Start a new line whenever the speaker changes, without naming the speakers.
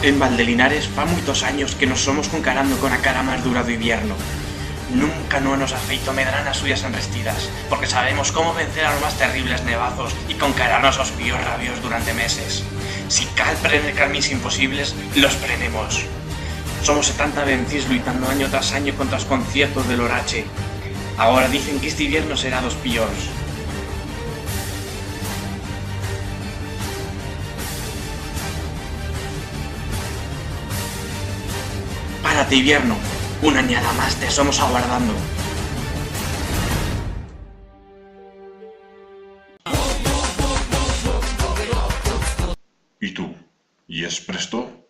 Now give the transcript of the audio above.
En Valdelinares fa muitos años que nos somos concarando con a cara más dura do invierno. Nunca no nos ha feito medrar as suyas enrestidas, porque sabemos cómo vencer a los más terribles nevazos y concararnos os píos rabios durante meses. Si cal prener camins imposibles, los prenemos. Somos 70 vencís luitando año tras año contra os conciertos del Orache. Ahora dicen que este invierno será dos píos. Párate, invierno. Una añada más te somos aguardando.
¿Y tú? ¿Y es presto?